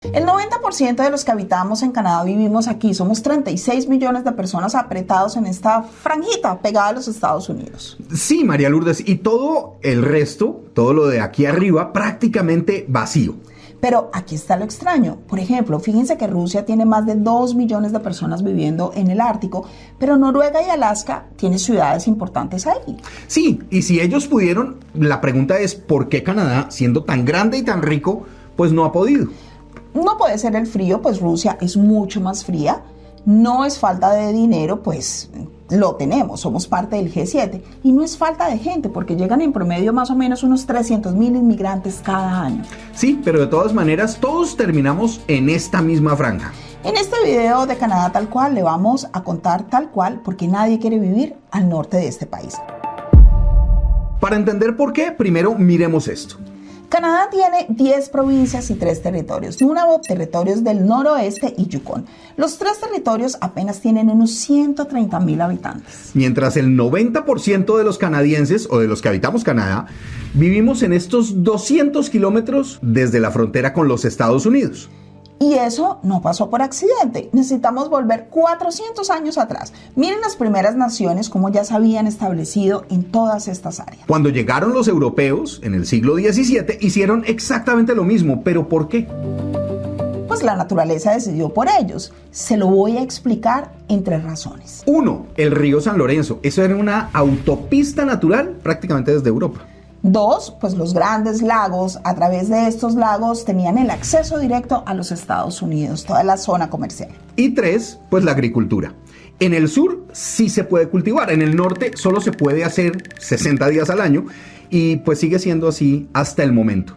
El 90% de los que habitamos en Canadá vivimos aquí. Somos 36 millones de personas apretados en esta franjita pegada a los Estados Unidos. Sí, María Lourdes, y todo el resto, todo lo de aquí arriba, prácticamente vacío. Pero aquí está lo extraño. Por ejemplo, fíjense que Rusia tiene más de 2 millones de personas viviendo en el Ártico, pero Noruega y Alaska tienen ciudades importantes ahí. Sí, y si ellos pudieron, la pregunta es ¿por qué Canadá, siendo tan grande y tan rico, pues no ha podido? No puede ser el frío, pues Rusia es mucho más fría. No es falta de dinero, pues lo tenemos, somos parte del G7. Y no es falta de gente, porque llegan en promedio más o menos unos 300,000 inmigrantes cada año. Sí, pero de todas maneras todos terminamos en esta misma franja. En este video de Canadá tal cual le vamos a contar tal cual, porque nadie quiere vivir al norte de este país. Para entender por qué, primero miremos esto. Canadá tiene 10 provincias y 3 territorios, Nunavut, territorios del noroeste y Yukon. Los 3 territorios apenas tienen unos 130,000 habitantes. Mientras el 90% de los canadienses, o de los que habitamos Canadá, vivimos en estos 200 kilómetros desde la frontera con los Estados Unidos. Y eso no pasó por accidente. Necesitamos volver 400 años atrás. Miren las primeras naciones como ya se habían establecido en todas estas áreas. Cuando llegaron los europeos en el siglo XVII, hicieron exactamente lo mismo. ¿Pero por qué? Pues la naturaleza decidió por ellos. Se lo voy a explicar en 3 razones. 1. El río San Lorenzo. Eso era una autopista natural prácticamente desde Europa. 2, pues los grandes lagos, a través de estos lagos tenían el acceso directo a los Estados Unidos, toda la zona comercial. Y 3, pues la agricultura. En el sur sí se puede cultivar, en el norte solo se puede hacer 60 días al año y pues sigue siendo así hasta el momento.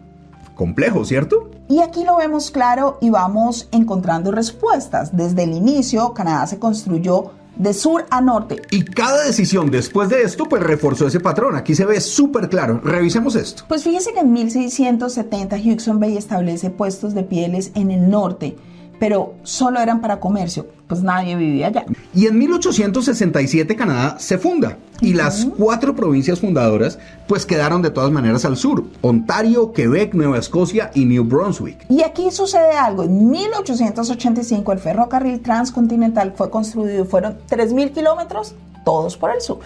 Complejo, ¿cierto? Y aquí lo vemos claro y vamos encontrando respuestas. Desde el inicio, Canadá se construyó de sur a norte. Y cada decisión después de esto pues reforzó ese patrón. Aquí se ve súper claro. Revisemos esto. Pues fíjese que en 1670 Hudson's Bay establece puestos de pieles en el norte, pero solo eran para comercio, pues nadie vivía allá. Y en 1867 Canadá se funda y las 4 provincias fundadoras pues quedaron de todas maneras al sur: Ontario, Quebec, Nueva Escocia y New Brunswick. Y aquí sucede algo. En 1885 el ferrocarril transcontinental fue construido y fueron 3,000 kilómetros, todos por el sur.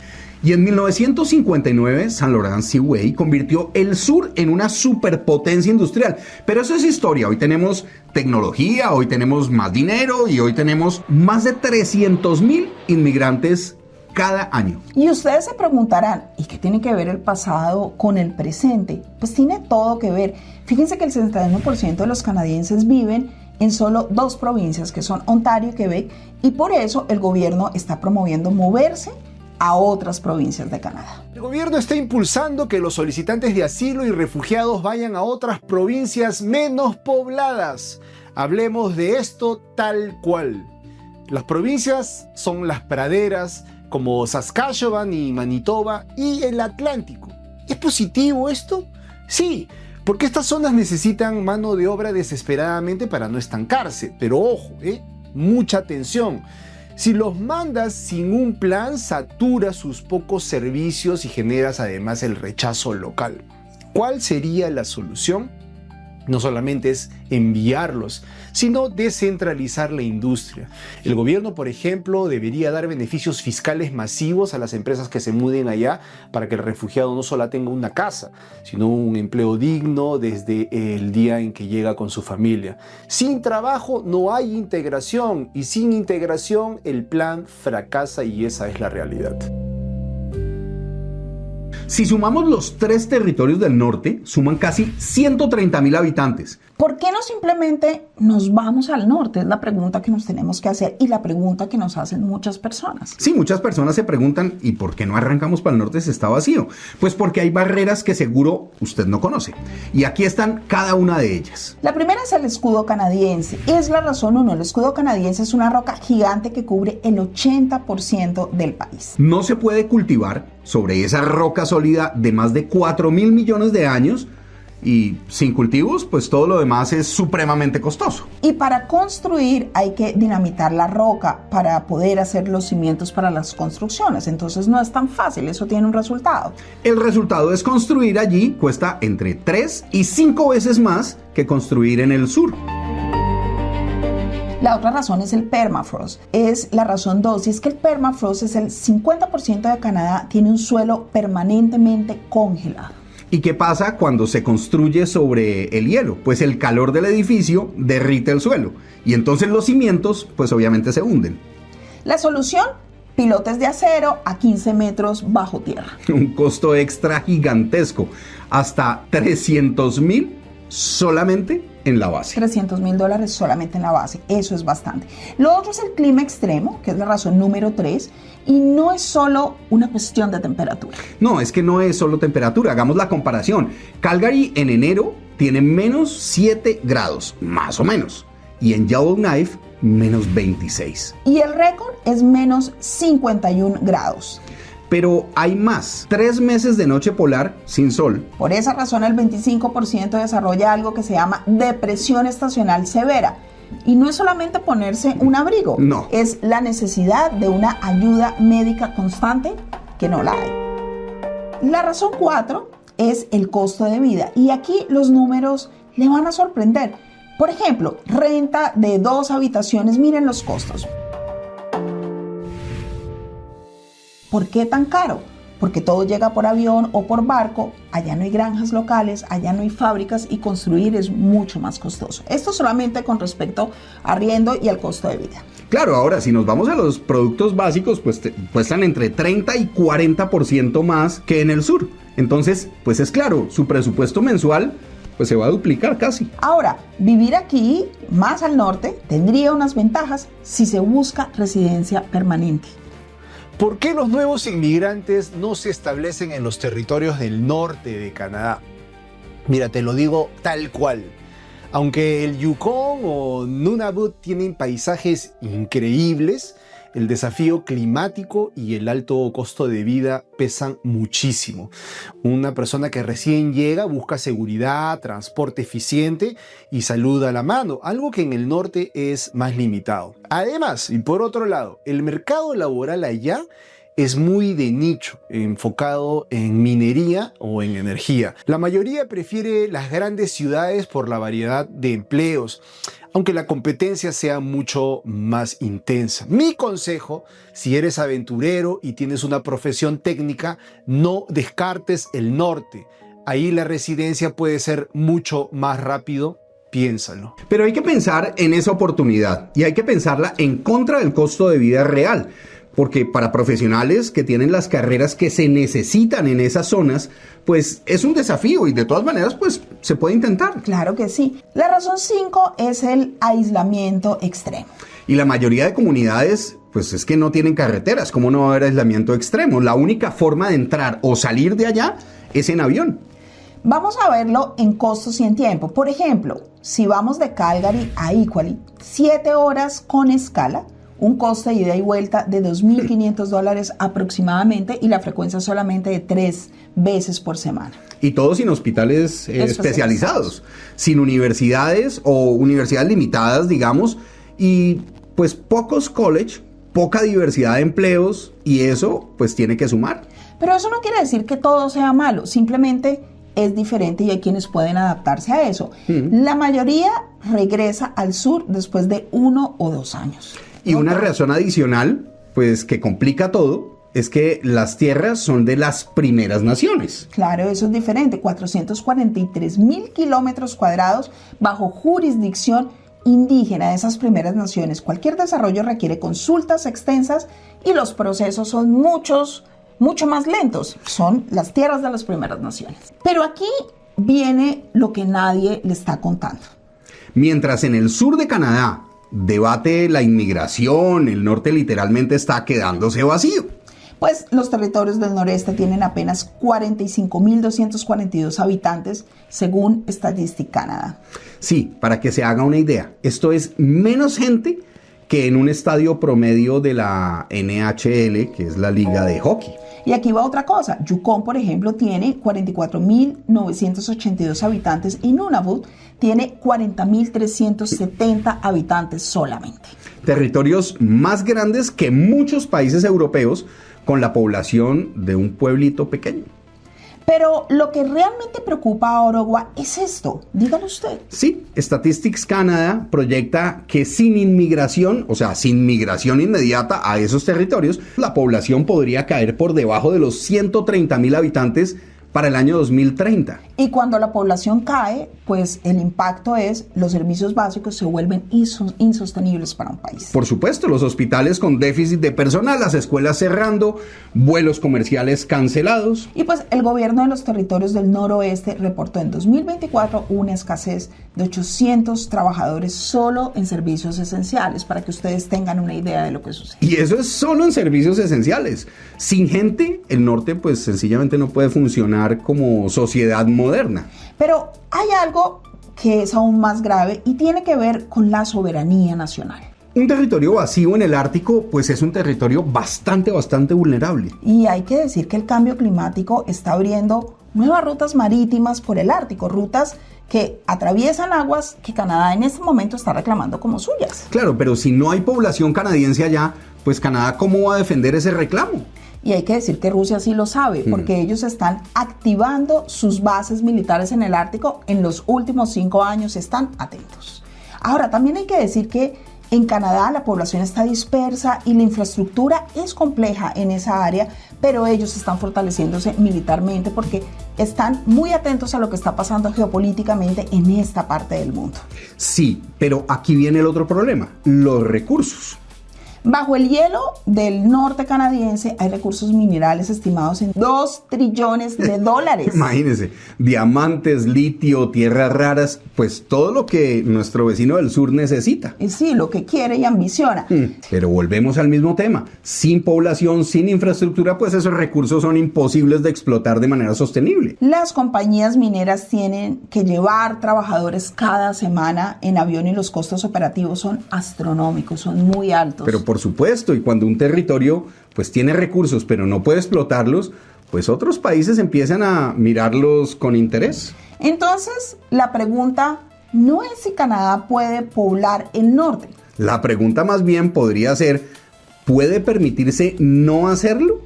Y en 1959 St. Lawrence Seaway convirtió el sur en una superpotencia industrial. Pero eso es historia. Hoy tenemos tecnología, hoy tenemos más dinero y hoy tenemos más de 300,000 inmigrantes cada año. Y ustedes se preguntarán, ¿y qué tiene que ver el pasado con el presente? Pues tiene todo que ver. Fíjense que el 61% de los canadienses viven en solo 2 provincias, que son Ontario y Quebec, y por eso el gobierno está promoviendo moverse a otras provincias de Canadá. El gobierno está impulsando que los solicitantes de asilo y refugiados vayan a otras provincias menos pobladas. Hablemos de esto tal cual. Las provincias son las praderas como Saskatchewan y Manitoba y el Atlántico. ¿Es positivo esto? Sí, porque estas zonas necesitan mano de obra desesperadamente para no estancarse. Pero ojo, mucha atención. Si los mandas sin un plan, saturas sus pocos servicios y generas además el rechazo local. ¿Cuál sería la solución? No solamente es enviarlos, sino descentralizar la industria. El gobierno, por ejemplo, debería dar beneficios fiscales masivos a las empresas que se muden allá para que el refugiado no solo tenga una casa, sino un empleo digno desde el día en que llega con su familia. Sin trabajo no hay integración y sin integración el plan fracasa y esa es la realidad. Si sumamos los 3 territorios del norte, suman casi 130,000 habitantes. ¿Por qué no simplemente nos vamos al norte? Es la pregunta que nos tenemos que hacer y la pregunta que nos hacen muchas personas. Sí, muchas personas se preguntan, ¿y por qué no arrancamos para el norte si está vacío? Pues porque hay barreras que seguro usted no conoce. Y aquí están cada una de ellas. La primera es el escudo canadiense. Es la razón 1. El escudo canadiense es una roca gigante que cubre el 80% del país. No se puede cultivar sobre esa roca sólida de más de 4,000 millones de años. Y sin cultivos, pues todo lo demás es supremamente costoso. Y para construir hay que dinamitar la roca para poder hacer los cimientos para las construcciones. Entonces no es tan fácil, eso tiene un resultado. El resultado es construir allí cuesta entre 3 y 5 veces más que construir en el sur. La otra razón es el permafrost, es la razón 2, y es que el permafrost es el 50% de Canadá tiene un suelo permanentemente congelado. ¿Y qué pasa cuando se construye sobre el hielo? Pues el calor del edificio derrite el suelo y entonces los cimientos pues obviamente se hunden. La solución, pilotes de acero a 15 metros bajo tierra. Un costo extra gigantesco, hasta $300,000 solamente en la base. $300,000 solamente en la base, eso es bastante. Lo otro es el clima extremo, que es la razón número 3, y no es solo una cuestión de temperatura. No, es que no es solo temperatura, hagamos la comparación. Calgary en enero tiene menos 7 grados, más o menos, y en Yellowknife menos 26. Y el récord es menos 51 grados. Pero hay más, 3 meses de noche polar sin sol. Por esa razón el 25% desarrolla algo que se llama depresión estacional severa. Y no es solamente ponerse un abrigo, no. Es la necesidad de una ayuda médica constante que no la hay. La razón 4 es el costo de vida. Y aquí los números le van a sorprender. Por ejemplo, renta de 2 habitaciones, miren los costos. ¿Por qué tan caro? Porque todo llega por avión o por barco, allá no hay granjas locales, allá no hay fábricas y construir es mucho más costoso. Esto solamente con respecto a arriendo y al costo de vida. Claro, ahora si nos vamos a los productos básicos, pues cuestan entre 30 y 40% más que en el sur. Entonces, pues es claro, su presupuesto mensual pues se va a duplicar casi. Ahora, vivir aquí, más al norte, tendría unas ventajas si se busca residencia permanente. ¿Por qué los nuevos inmigrantes no se establecen en los territorios del norte de Canadá? Mira, te lo digo tal cual. Aunque el Yukon o Nunavut tienen paisajes increíbles, el desafío climático y el alto costo de vida pesan muchísimo. Una persona que recién llega busca seguridad, transporte eficiente y salud a la mano, algo que en el norte es más limitado. Además, y por otro lado, el mercado laboral allá es muy de nicho, enfocado en minería o en energía. La mayoría prefiere las grandes ciudades por la variedad de empleos, aunque la competencia sea mucho más intensa. Mi consejo, si eres aventurero y tienes una profesión técnica, no descartes el norte. Ahí la residencia puede ser mucho más rápido. Piénsalo. Pero hay que pensar en esa oportunidad y hay que pensarla en contra del costo de vida real. Porque para profesionales que tienen las carreras que se necesitan en esas zonas, pues es un desafío y de todas maneras pues se puede intentar. Claro que sí. La razón 5 es el aislamiento extremo. Y la mayoría de comunidades pues es que no tienen carreteras. ¿Cómo no va a haber aislamiento extremo? La única forma de entrar o salir de allá es en avión. Vamos a verlo en costos y en tiempo. Por ejemplo, si vamos de Calgary a Equally, 7 horas con escala, un costo de ida y vuelta de $2,500 aproximadamente y la frecuencia solamente de 3 veces por semana. Y todo sin hospitales especializados, sin universidades o universidades limitadas, digamos, y pues pocos college, poca diversidad de empleos y eso pues tiene que sumar. Pero eso no quiere decir que todo sea malo, simplemente es diferente y hay quienes pueden adaptarse a eso. La mayoría regresa al sur después de 1 o 2 años. Y una razón adicional, pues que complica todo, es que las tierras son de las primeras naciones. Claro, eso es diferente. 443,000 kilómetros cuadrados bajo jurisdicción indígena de esas primeras naciones. Cualquier desarrollo requiere consultas extensas y los procesos son mucho más lentos. Son las tierras de las primeras naciones. Pero aquí viene lo que nadie le está contando. Mientras en el sur de Canadá debate la inmigración, el norte literalmente está quedándose vacío. Pues los territorios del noreste tienen apenas 45,242 habitantes, según Statistics Canada. Sí, para que se haga una idea, esto es menos gente que en un estadio promedio de la NHL, que es la liga de hockey. Y aquí va otra cosa. Yukon, por ejemplo, tiene 44,982 habitantes y Nunavut tiene 40,370 habitantes solamente. Territorios más grandes que muchos países europeos con la población de un pueblito pequeño. Pero lo que realmente preocupa a Orogua es esto. Dígalo usted. Sí, Statistics Canada proyecta que sin inmigración, o sea, sin migración inmediata a esos territorios, la población podría caer por debajo de los 130,000 habitantes para el año 2030. Y cuando la población cae, pues el impacto es los servicios básicos se vuelven insostenibles para un país. Por supuesto, los hospitales con déficit de personal, las escuelas cerrando, vuelos comerciales cancelados. Y pues el gobierno de los territorios del noroeste reportó en 2024 una escasez de 800 trabajadores solo en servicios esenciales, para que ustedes tengan una idea de lo que sucede. Y eso es solo en servicios esenciales. Sin gente, el norte pues sencillamente no puede funcionar como sociedad moderna. Pero hay algo que es aún más grave y tiene que ver con la soberanía nacional. Un territorio vacío en el Ártico pues es un territorio bastante vulnerable. Y hay que decir que el cambio climático está abriendo nuevas rutas marítimas por el Ártico, rutas que atraviesan aguas que Canadá en este momento está reclamando como suyas. Claro, pero si no hay población canadiense allá, pues Canadá ¿cómo va a defender ese reclamo? Y hay que decir que Rusia sí lo sabe, porque ellos están activando sus bases militares en el Ártico. En los últimos 5 años están atentos. Ahora, también hay que decir que en Canadá la población está dispersa y la infraestructura es compleja en esa área, pero ellos están fortaleciéndose militarmente porque están muy atentos a lo que está pasando geopolíticamente en esta parte del mundo. Sí, pero aquí viene el otro problema, los recursos. Bajo el hielo del norte canadiense hay recursos minerales estimados en $2 trillones. Imagínense, diamantes, litio, tierras raras, pues todo lo que nuestro vecino del sur necesita. Y sí, lo que quiere y ambiciona. Pero volvemos al mismo tema. Sin población, sin infraestructura, pues esos recursos son imposibles de explotar de manera sostenible. Las compañías mineras tienen que llevar trabajadores cada semana en avión y los costos operativos son astronómicos, son muy altos. Pero por supuesto, y cuando un territorio pues tiene recursos pero no puede explotarlos, pues otros países empiezan a mirarlos con interés. Entonces, la pregunta no es si Canadá puede poblar el norte. La pregunta más bien podría ser, ¿puede permitirse no hacerlo?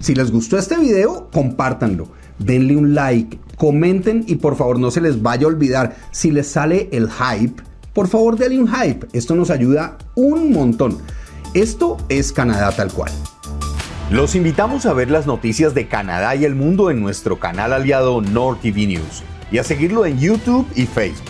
Si les gustó este video, compártanlo, denle un like, comenten y por favor no se les vaya a olvidar, si les sale el hype, por favor denle un hype, esto nos ayuda un montón. Esto es Canadá tal cual. Los invitamos a ver las noticias de Canadá y el mundo en nuestro canal aliado NorTV News y a seguirlo en YouTube y Facebook.